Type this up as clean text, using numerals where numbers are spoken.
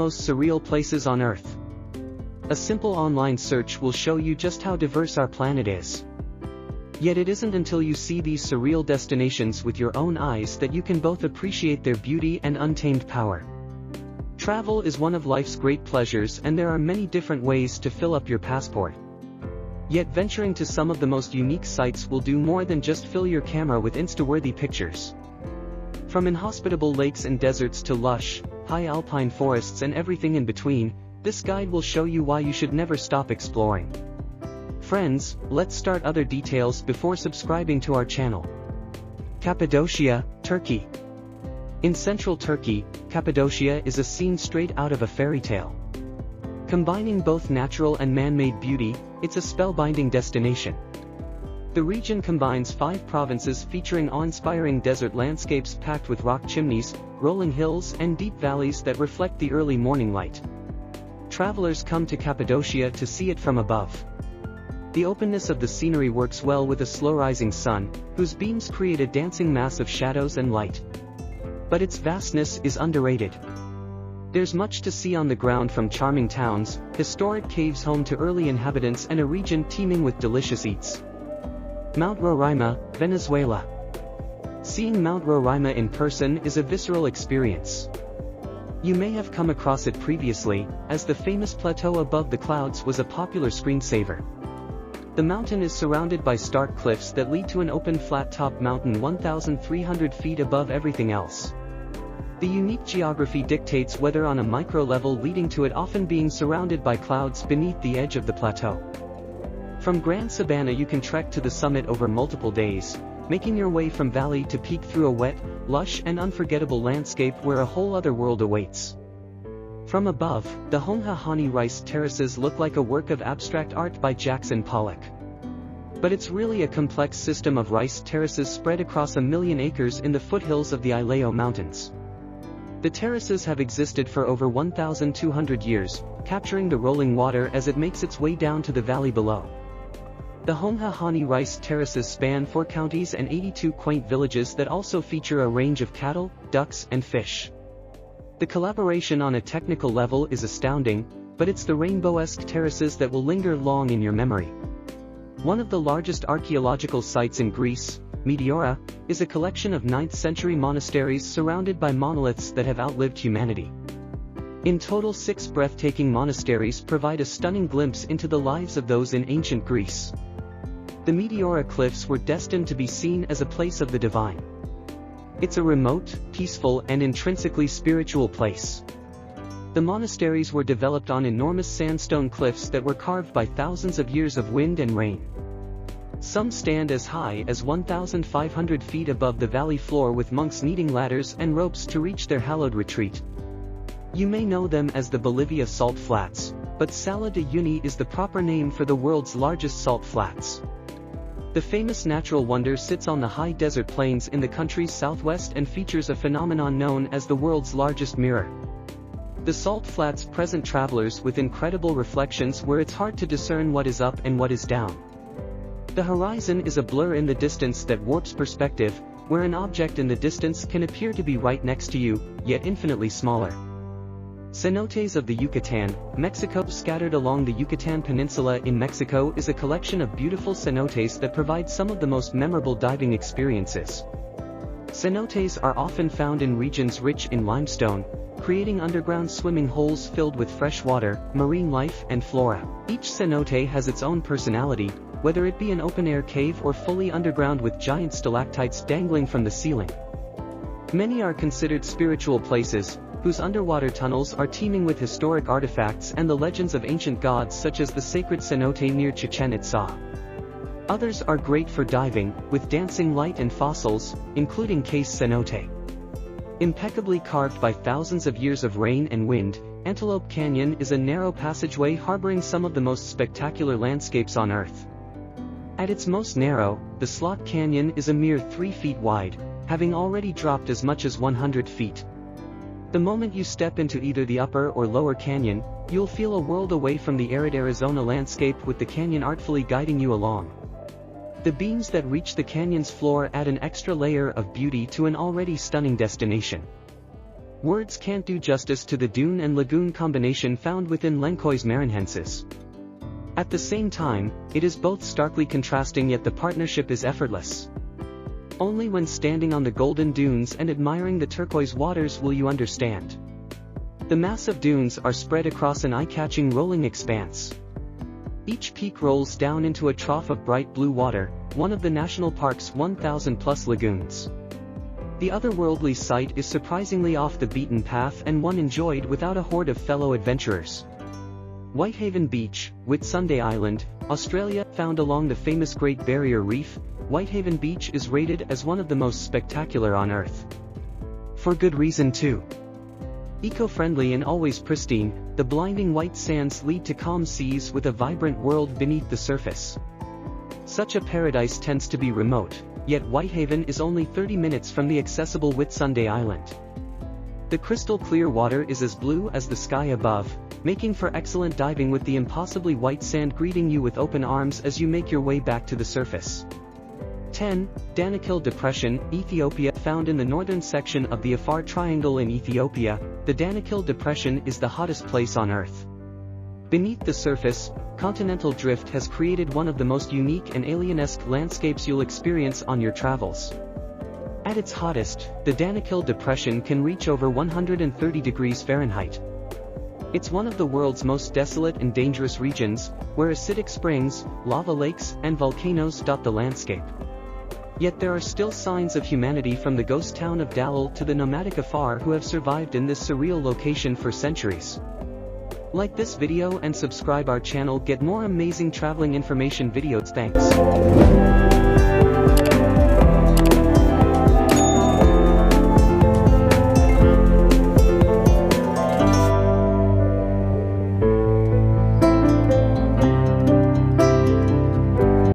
most surreal places on Earth. A simple online search will show you just how diverse our planet is. Yet it isn't until you see these surreal destinations with your own eyes that you can both appreciate their beauty and untamed power. Travel is one of life's great pleasures, and there are many different ways to fill up your passport. Yet venturing to some of the most unique sites will do more than just fill your camera with Insta-worthy pictures. From inhospitable lakes and deserts to lush, high alpine forests and everything in between, this guide will show you why you should never stop exploring. Friends, let's start other details before subscribing to our channel. Cappadocia, Turkey. In central Turkey, Cappadocia is a scene straight out of a fairy tale. Combining both natural and man-made beauty, it's a spellbinding destination. The region combines 5 provinces featuring awe-inspiring desert landscapes packed with rock chimneys, rolling hills and deep valleys that reflect the early morning light. Travelers come to Cappadocia to see it from above. The openness of the scenery works well with a slow-rising sun, whose beams create a dancing mass of shadows and light. But its vastness is underrated. There's much to see on the ground, from charming towns, historic caves home to early inhabitants, and a region teeming with delicious eats. Mount Roraima, Venezuela. Seeing Mount Roraima in person is a visceral experience. You may have come across it previously, as the famous plateau above the clouds was a popular screensaver. The mountain is surrounded by stark cliffs that lead to an open flat-top mountain 1,300 feet above everything else. The unique geography dictates whether on a micro level, leading to it often being surrounded by clouds beneath the edge of the plateau. From Grand Sabana you can trek to the summit over multiple days, making your way from valley to peak through a wet, lush and unforgettable landscape where a whole other world awaits. From above, the Honha rice terraces look like a work of abstract art by Jackson Pollock. But it's really a complex system of rice terraces spread across 1 million acres in the foothills of the Ileo Mountains. The terraces have existed for over 1,200 years, capturing the rolling water as it makes its way down to the valley below. The Honha rice terraces span 4 counties and 82 quaint villages that also feature a range of cattle, ducks and fish. The collaboration on a technical level is astounding, but it's the rainbow-esque terraces that will linger long in your memory. One of the largest archaeological sites in Greece, Meteora, is a collection of 9th-century monasteries surrounded by monoliths that have outlived humanity. In total, 6 breathtaking monasteries provide a stunning glimpse into the lives of those in ancient Greece. The Meteora cliffs were destined to be seen as a place of the divine. It's a remote, peaceful and intrinsically spiritual place. The monasteries were developed on enormous sandstone cliffs that were carved by thousands of years of wind and rain. Some stand as high as 1,500 feet above the valley floor, with monks needing ladders and ropes to reach their hallowed retreat. You may know them as the Bolivia Salt Flats, but Sala de Uyuni is the proper name for the world's largest salt flats. The famous natural wonder sits on the high desert plains in the country's southwest and features a phenomenon known as the world's largest mirror. The salt flats present travelers with incredible reflections where it's hard to discern what is up and what is down. The horizon is a blur in the distance that warps perspective, where an object in the distance can appear to be right next to you, yet infinitely smaller. Cenotes of the Yucatan, Mexico. Scattered along the Yucatan Peninsula in Mexico is a collection of beautiful cenotes that provide some of the most memorable diving experiences. Cenotes are often found in regions rich in limestone, creating underground swimming holes filled with fresh water, marine life and flora. Each cenote has its own personality, whether it be an open-air cave or fully underground with giant stalactites dangling from the ceiling. Many are considered spiritual places, whose underwater tunnels are teeming with historic artifacts and the legends of ancient gods, such as the sacred cenote near Chichen Itza. Others are great for diving, with dancing light and fossils, including Case Cenote. Impeccably carved by thousands of years of rain and wind, Antelope Canyon is a narrow passageway harboring some of the most spectacular landscapes on Earth. At its most narrow, the Slot Canyon is a mere 3 feet wide, having already dropped as much as 100 feet. The moment you step into either the upper or lower canyon, you'll feel a world away from the arid Arizona landscape, with the canyon artfully guiding you along. The beams that reach the canyon's floor add an extra layer of beauty to an already stunning destination. Words can't do justice to the dune and lagoon combination found within Lencois Marinensis. At the same time, it is both starkly contrasting, yet the partnership is effortless. Only when standing on the golden dunes and admiring the turquoise waters will you understand. The massive dunes are spread across an eye-catching rolling expanse. Each peak rolls down into a trough of bright blue water, one of the national park's 1,000+ lagoons. The otherworldly sight is surprisingly off the beaten path and one enjoyed without a horde of fellow adventurers. Whitehaven Beach, Whitsunday Island, Australia, found along the famous Great Barrier Reef, Whitehaven Beach is rated as one of the most spectacular on Earth. For good reason too. Eco-friendly and always pristine, the blinding white sands lead to calm seas with a vibrant world beneath the surface. Such a paradise tends to be remote, yet Whitehaven is only 30 minutes from the accessible Whitsunday Island. The crystal clear water is as blue as the sky above, making for excellent diving with the impossibly white sand greeting you with open arms as you make your way back to the surface. 10. Danakil Depression, Ethiopia. Found in the northern section of the Afar Triangle in Ethiopia, the Danakil Depression is the hottest place on Earth. Beneath the surface, continental drift has created one of the most unique and alienesque landscapes you'll experience on your travels. At its hottest, the Danakil Depression can reach over 130 degrees Fahrenheit. It's one of the world's most desolate and dangerous regions, where acidic springs, lava lakes, and volcanoes dot the landscape. Yet there are still signs of humanity, from the ghost town of Dalal to the nomadic Afar, who have survived in this surreal location for centuries. Like this video and subscribe our channel, get more amazing traveling information videos. Thanks.